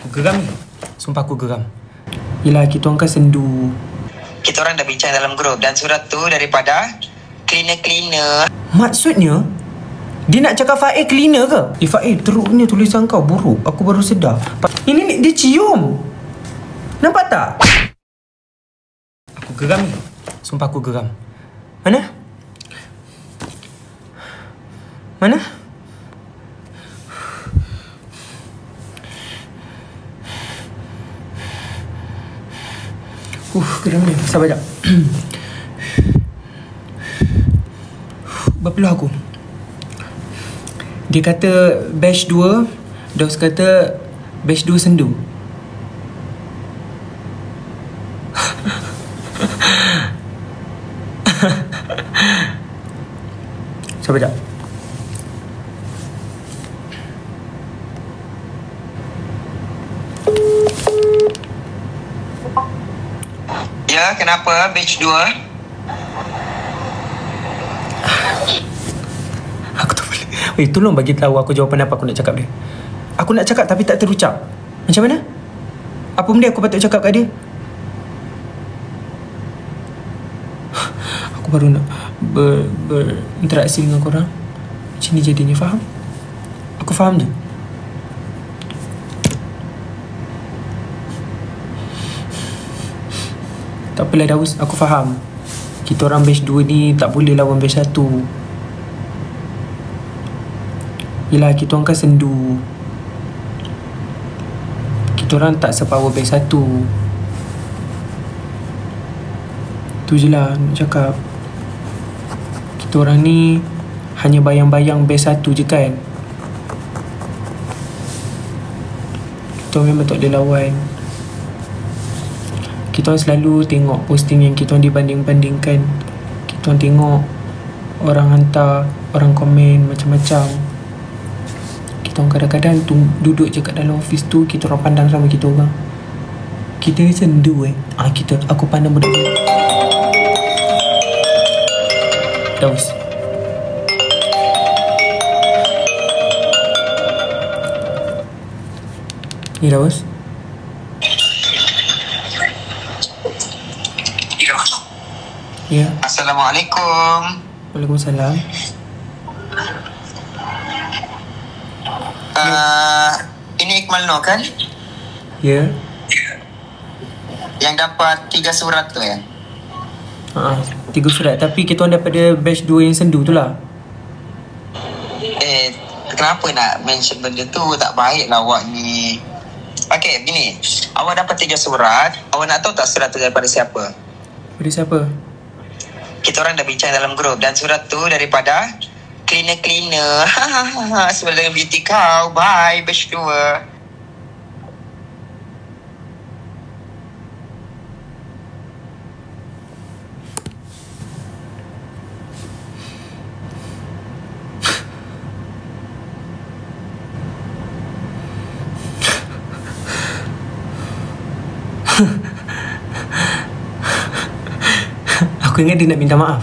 Aku geram ni. Sumpah aku geram. Yelah, kita orang kan sendu. Kita orang dah bincang dalam grup dan surat tu daripada cleaner. Maksudnya dia nak cakap Faik cleaner ke? Faik, teruknya tulisan kau buruk. Aku baru sedar. Ini dia cium. Nampak tak? Aku geram ni. Sumpah aku geram. Mana? Mana? Geram ni. Sabar sekejap. Berpeluh aku. Dia kata batch 2, Dos kata batch 2 sendu. Sabar sekejap. Ya, kenapa batch 2? Aku tak boleh. Weh, tolong bagi tahu aku jawapan apa aku nak cakap dia. Aku nak cakap tapi tak terucap. Macam mana? Apa benda aku patut cakap kat dia? Aku baru nak berinteraksi dengan korang. Macam ni jadinya, faham? Aku faham je. Tak apalah Daus, aku faham. Kita orang batch 2 ni tak boleh lawan batch 1. Yelah, kita orang kan sendu. Kita orang tak sepower batch 1. Tu je lah nak cakap. Kita orang ni hanya bayang-bayang batch 1 je kan. Kita orang memang tak boleh lawan. Kita orang selalu tengok posting yang kita orang dibanding-bandingkan. Kita orang tengok orang hantar, orang komen macam-macam. Kita orang kadang-kadang duduk je kat dalam office tu, kita orang pandang sama kita orang. Kita ni sendu aku pandang budak ni. Daus. Ni Daus. Ya. Assalamualaikum. Waalaikumsalam. Ini Iqmal Noor kan? Ya. Yang dapat 3 surat tu ya? 3 surat. Tapi kita orang daripada batch 2 yang sendu tu lah. Kenapa nak mention benda tu? Tak baik lah awak ni. Okay, begini. Awak dapat 3 surat. Awak nak tahu tak surat tu daripada siapa? Daripada siapa? Kita orang dah bincang dalam grup dan surat tu daripada cleaner. Sebab dengan beauty kau. Bye, batch 2. Aku ingat dia nak minta maaf.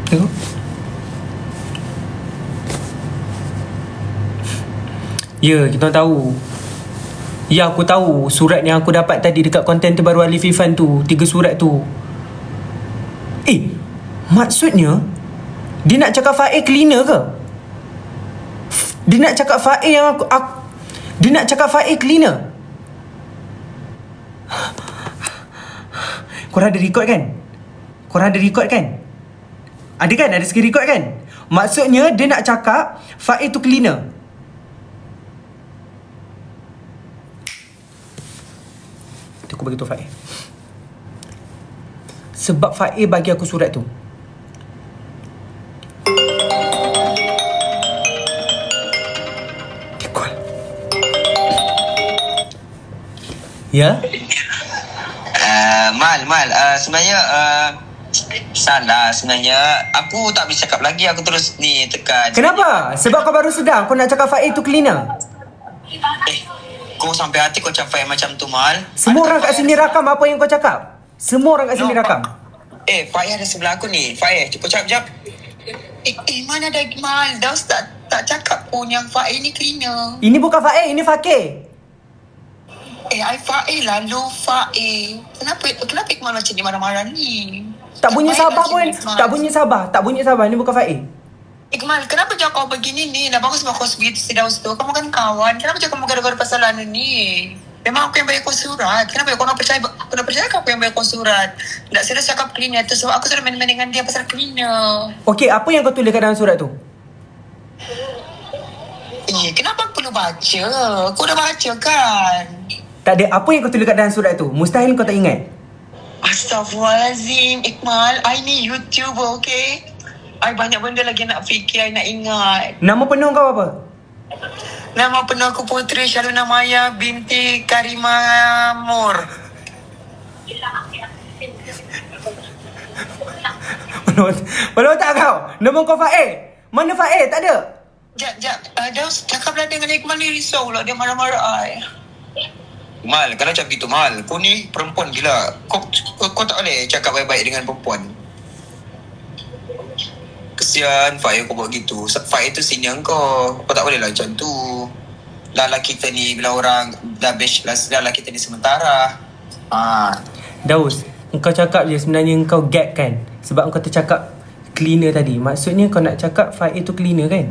Tengok. Ya, kita tahu. Ya, aku tahu surat yang aku dapat tadi dekat konten terbaru Alif Ifan tu, 3 surat tu. Maksudnya dia nak cakap Faik cleaner ke? Dia nak cakap Faik yang dia nak cakap Faik cleaner. Korang ada record kan? Ada kan? Ada screen record kan? Maksudnya dia nak cakap Faik tu cleaner. Aku bagi tahu Faik. Sebab Faik bagi aku surat tu. Ya? Mal, sebenarnya salah sebenarnya. Aku tak bisa cakap lagi, aku terus ni tekan. Kenapa? Sebab kau baru sedar kau nak cakap Faik tu cleaner. Kau sampai hati kau capai macam tu, Mal. Semua orang kat sini rakam apa yang kau cakap. Semua orang kat sini rakam. Faih ada sebelah aku ni. Faih, jap. Mana ada Mal? Daus tak cakap pun yang Faih ni cleaner. Ini bukan Faih, ini Fakir. I Faih lalu Faih. Kenapa Iqmal macam ni marah-marah ni? Tak bunyi Faih sabar macam pun. ni, Iqmal. Tak bunyi sabar. Ini bukan Faih. Iqmal, kenapa jauh kau begini ni? Dah bagus kau sweet si Daus tu. Kamu kan kawan. Kenapa jauh kamu gara-gara pasal ni? Memang aku yang bayar kau surat. Kenapa kau nak percaya? Aku nak percaya aku yang bayar kau surat. Tak serius cakap cleaner tu. Sebab aku sudah main-main dengan dia pasal cleaner. Okey, apa yang kau tulis kat dalam surat tu? Kenapa aku perlu baca? Kau dah baca kan? Tak ada. Apa yang kau tulis kat dalam surat tu? Mustahil kau tak ingat. Astaghfirullahaladzim, Iqmal. I ni YouTuber, okay? I banyak benda lagi nak fikir, I nak ingat. Nama penuh kau apa? Nama penuh aku Putri Shaluna Maya binti Karimah Mur. Walau tak kau? Nama kau Faik? Mana Faik? Tak ada. Jap. Daus, cakaplah dengan Iqmal ni risau lah. Dia marah-marah I. Mal, kalau macam gitu Mal, kau ni perempuan gila. Kau tak boleh cakap baik-baik dengan perempuan. Kesian Faik kau buat gitu. Faik tu senior kau. Kau tak boleh lah macam tu. Lala kita ni bila orang dah batch lah, lala kita ni sementara. Daus, engkau cakap je sebenarnya engkau gag kan? Sebab engkau tercakap cleaner tadi. Maksudnya kau nak cakap Faik tu cleaner kan?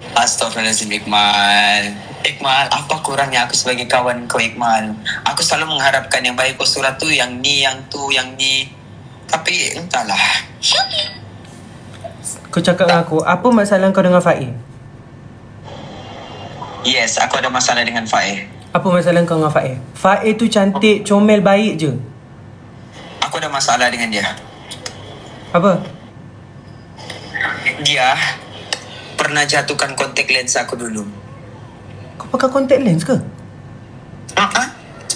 Astaghfirullahaladzim, Iqmal, apa kurangnya aku sebagai kawan kau, Iqmal? Aku selalu mengharapkan yang baik kau surat tu, yang ni, yang tu, yang ni. Tapi entahlah. Kau cakap dengan aku, apa masalah kau dengan Faik? Yes, aku ada masalah dengan Faik. Apa masalah kau dengan Faik? Faik tu cantik, comel, baik je. Aku ada masalah dengan dia. Apa? Dia pernah jatuhkan kontak lens aku dulu. Kau pakai kontak lens ke?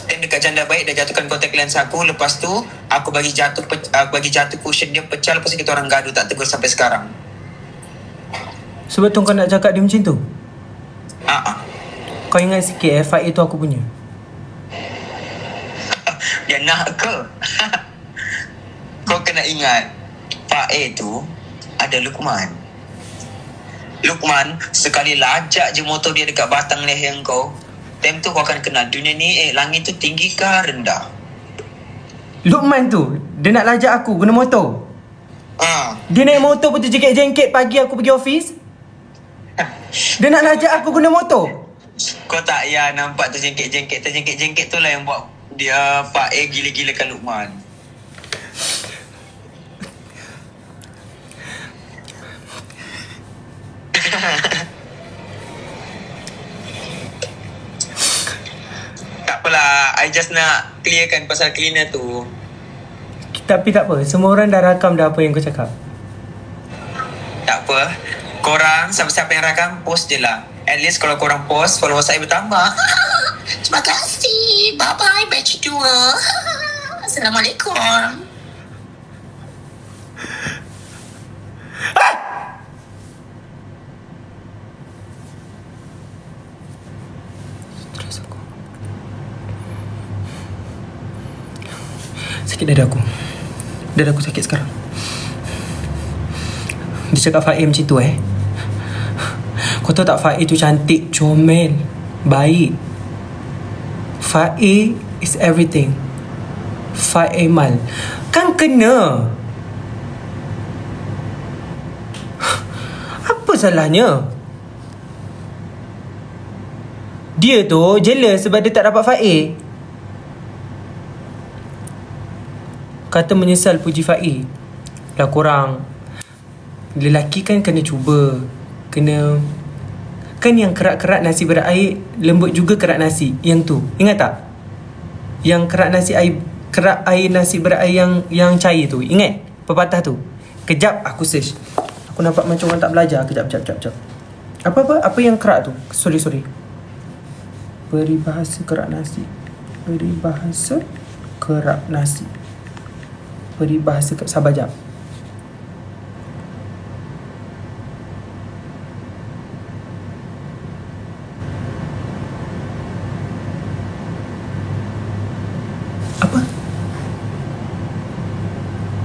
Dan dekat janda baik dia jatuhkan kontak lens aku. Lepas tu aku bagi jatuh cushion dia pecah. Lepas tu kita orang gaduh tak tegur sampai sekarang. Sebab tu kau nak cakap dia macam tu? Kau ingat sikit Faik tu aku punya. Dia nak ke? Kau kena ingat Faik tu ada Luqman. Luqman sekali lajak je motor dia dekat batang leher kau. Time tu kau akan kenal dunia ni langit tu tinggi ke rendah. Luqman tu dia nak lajak aku guna motor. Dia naik motor pun terjengket-jengket pagi aku pergi office. Dia nak lajak aku guna motor. Kau tak payah nampak terjengket-jengket tu lah yang buat dia Pak gila-gilakan Luqman. Tak apalah, I just nak clearkan pasal cleaner tu. Tapi tak apa, semua orang dah rakam dah apa yang kau cakap. Tak apa, korang siapa-siapa yang rakam post je lah. At least kalau korang post, follower saya bertambah. Terima kasih, bye-bye batch 2. Assalamualaikum. Sakit dada aku. Dada aku sakit sekarang. Dia cakap Faik macam tu Kau tahu tak Faik tu cantik, comel, baik. Faik is everything. Faik Mal kan kena. Apa salahnya? Dia tu jealous sebab dia tak dapat Faik. Kata menyesal puji Faik. Dah korang lelaki kan kena cuba. Kena. Kan yang kerak-kerak nasi berair, lembut juga kerak nasi. Yang tu ingat tak? Yang kerak nasi air, kerak air nasi berair yang cair tu. Ingat pepatah tu? Kejap aku search. Aku nampak macam orang tak belajar. Kejap. Apa yang kerak tu? Sorry. Peribahasa kerak nasi. Peribahasa kerak nasi. Peribahasa sabar jap.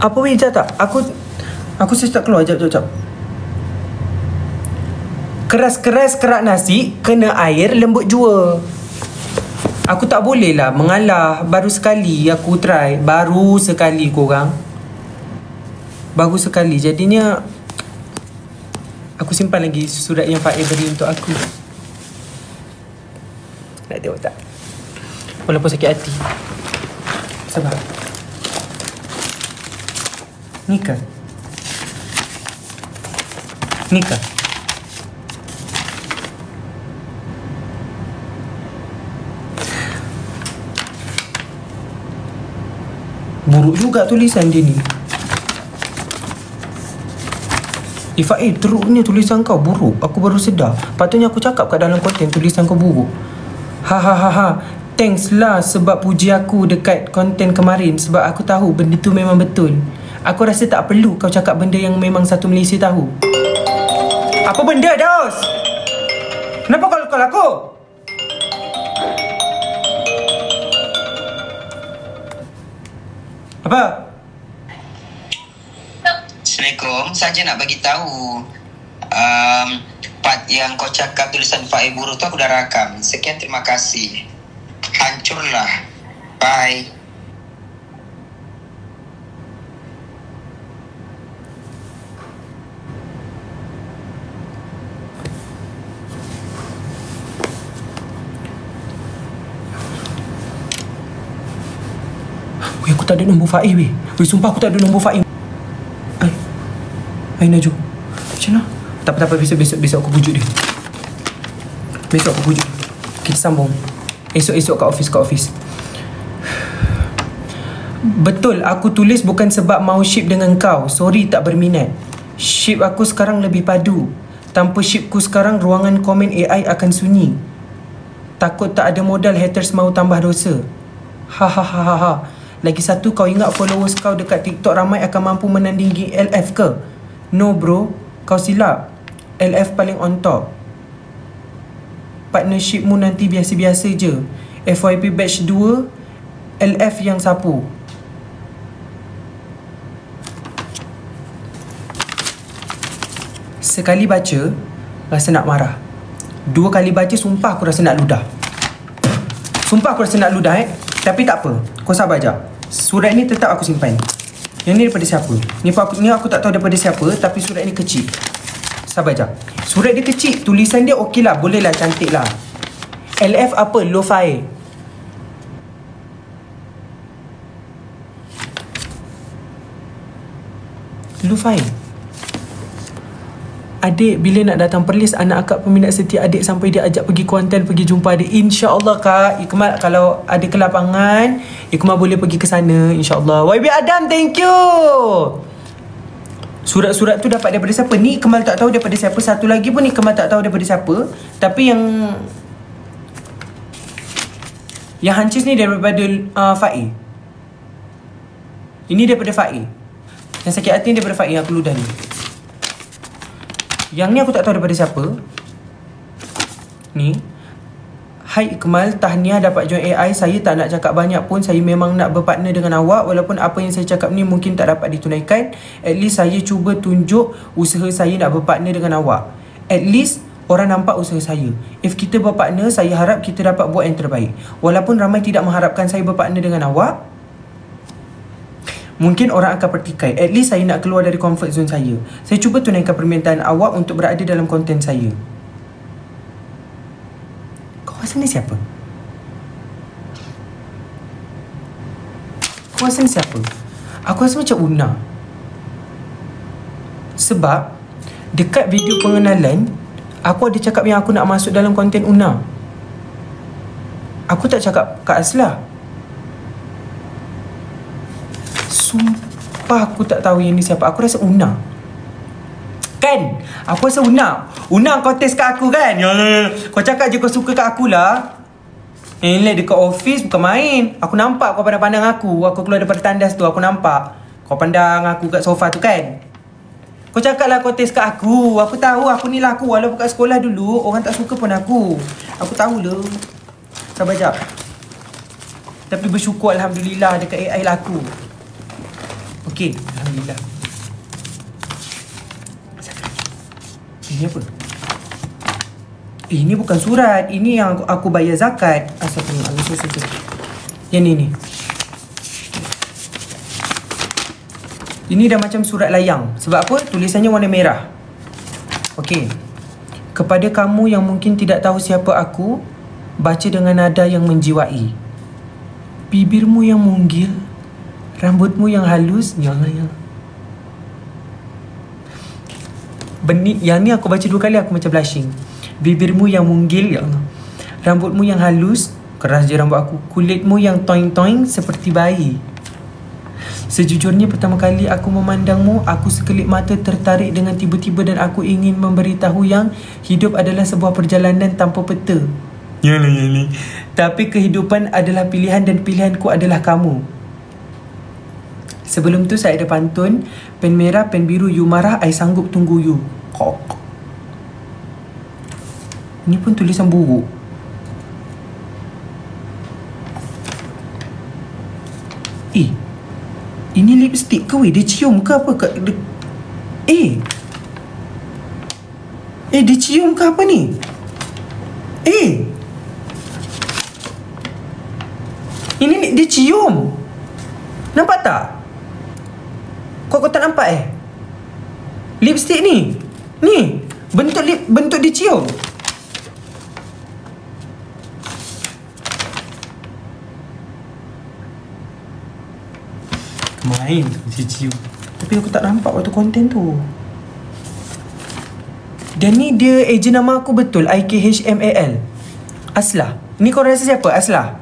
Apa weh, jap tak? Aku start keluar. Jap. Keras-keras kerak nasi, kena air lembut jua. Aku tak boleh lah mengalah. Baru sekali aku try. Baru sekali korang. Baru sekali. Jadinya aku simpan lagi surat yang Faik beri untuk aku. Nak tengok tak? Walaupun sakit hati. Sabar. Nikah. Buruk juga tulisan dia ni. Faik, teruknya tulisan kau buruk. Aku baru sedar. Patutnya aku cakap kat dalam konten tulisan kau buruk. Thanks lah sebab puji aku dekat konten kemarin. Sebab aku tahu benda tu memang betul. Aku rasa tak perlu kau cakap benda yang memang satu Malaysia tahu. Apa benda, Dos? Kenapa kau call aku? Apa? Assalamualaikum. Saja nak bagi tahu part yang kau cakap tulisan Faik buruk tu aku dah rakam. Sekian, terima kasih. Hancurlah. Bye. Weh, aku tak ada nombor Faik weh. Weh, sumpah aku tak ada nombor Faik. Hai Najwa. Macam mana? Tak apa, besok aku pujuk dia. Besok aku pujuk. Kita sambung. Esok kat office. Betul, aku tulis bukan sebab mau ship dengan kau. Sorry tak berminat. Ship aku sekarang lebih padu. Tanpa shipku sekarang ruangan komen AI akan sunyi. Takut tak ada modal, haters mau tambah dosa. Hahaha. Lagi satu, kau ingat followers kau dekat TikTok ramai akan mampu menandingi LF ke? No bro, kau silap. LF paling on top. Partnershipmu nanti biasa-biasa je. FYP batch 2, LF yang sapu. Sekali baca, rasa nak marah. 2 kali baca, sumpah aku rasa nak ludah. Tapi tak apa, kau sabar jap. Surat ni tetap aku simpan. Yang ni daripada siapa? Ni aku tak tahu daripada siapa, tapi surat ni kecil. Sabar jap. Surat dia kecil, tulisan dia okey lah, boleh lah, cantik lah. LF apa? Lo-fi. Adik bila nak datang Perlis, anak akak peminat setia adik sampai dia ajak pergi Kuantan, pergi jumpa adik. InsyaAllah kak, Ikmal kalau ada kelapangan, Ikmal boleh pergi ke sana insyaAllah. YB Adam, thank you. Surat-surat tu dapat daripada siapa? Ni Ikmal tak tahu daripada siapa. Satu lagi pun Ikmal tak tahu daripada siapa. Tapi yang hancis ni daripada Faik. Ini daripada Faik. Yang sakit hati ni daripada Faik yang aku ludah ni. Yang ni aku tak tahu daripada siapa. Ni. Hai Ikmal, tahniah dapat join AI. Saya tak nak cakap banyak pun. Saya memang nak berpartner dengan awak. Walaupun apa yang saya cakap ni mungkin tak dapat ditunaikan. At least saya cuba tunjuk usaha saya nak berpartner dengan awak. At least orang nampak usaha saya. If kita berpartner, saya harap kita dapat buat yang terbaik. Walaupun ramai tidak mengharapkan saya berpartner dengan awak, mungkin orang akan pertikai. At least saya nak keluar dari comfort zone saya. Saya cuba tunaikan permintaan awak untuk berada dalam konten saya. Kau rasa ni siapa? Aku rasa macam Una. Sebab dekat video pengenalan, aku ada cakap yang aku nak masuk dalam konten Una. Aku tak cakap Kak Aslah. Sumpah aku tak tahu yang ni siapa. Aku rasa Una. Kan? Aku rasa Una. Una, kau test kat aku kan? Kau cakap je kau suka kat aku lah. Ni dekat office bukan main. Aku nampak kau pandang-pandang aku. Aku keluar daripada tandas tu, aku nampak kau pandang aku kat sofa tu kan? Kau cakap lah kau test kat aku. Aku tahu aku ni lah aku. Walaupun kat sekolah dulu orang tak suka pun aku. Aku tahu lah. Sabar jap. Tapi bersyukur Alhamdulillah dekat AI lah aku. Ok. Okey, alhamdulillah. Ini apa? Ini bukan surat. Ini yang aku bayar zakat. Astagfirullah. Yang ni. Ini dah macam surat layang. Sebab apa? Tulisannya warna merah. Okey. Kepada kamu yang mungkin tidak tahu siapa aku, baca dengan nada yang menjiwai. Bibirmu yang munggil, rambutmu yang halus. Ya Allah, ya. Yang ni aku baca 2 kali aku macam blushing. Bibirmu yang munggil, ya Allah. Rambutmu yang halus, keras je rambut aku. Kulitmu yang toing-toing seperti bayi. Sejujurnya pertama kali aku memandangmu, aku sekelip mata tertarik dengan tiba-tiba dan aku ingin memberitahu yang hidup adalah sebuah perjalanan tanpa peta. Yalah. Tapi kehidupan adalah pilihan dan pilihanku adalah kamu. Sebelum tu saya ada pantun, pen merah, pen biru, you marah, I sanggup tunggu you. Kok. Ni pun tulisan buruk. Ini lipstick ke weh? Dia cium ke apa? Dia cium ke apa ni? Ini dia cium. Nampak tak? Kau tak nampak lipstick ni. Ni bentuk dia cium. Main dia cium. Tapi aku tak nampak waktu konten tu. Dan ni dia ejen nama aku betul, IKHMAL. Aslah. Ni kau rasa siapa? Aslah.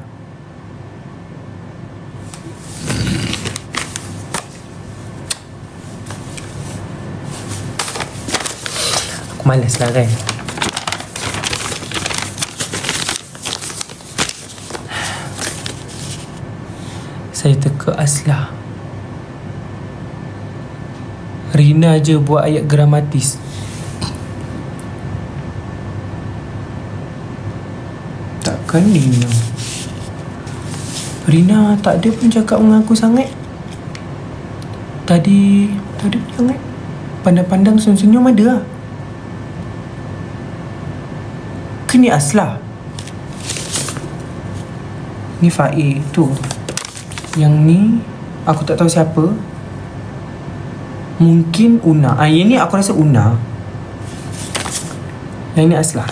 Aku malas lah kan. Saya teka Aslah. Rina je buat ayat gramatis. Takkan Rina tak ada pun cakap mengaku sangat. Tadi pun sangat pandang-pandang senyum-senyum ada lah. Ke ni Aslah? Ni Faik tu. Yang ni aku tak tahu siapa. Mungkin Una. Yang ni aku rasa Una. Yang ni Aslah.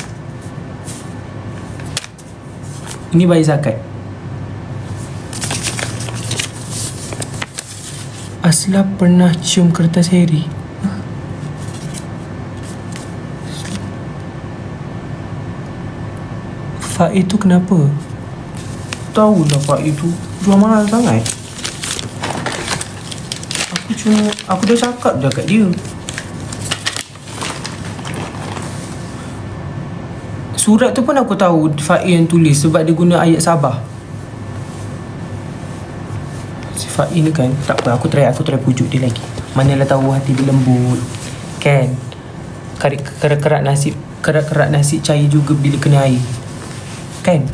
Ini bayar zakat. Aslah pernah cium kertas Harry. Faik tu kenapa? Tahulah Faik tu jual mahal sangat. Aku dah cakap dah kat dia. Surat tu pun aku tahu Faik yang tulis sebab dia guna ayat Sabah. Si Faik ni kan, tak apa, aku try pujuk dia lagi. Manalah tahu hati dia lembut. Kan? Kerak-kerak nasi cair juga bila kena air. Kan?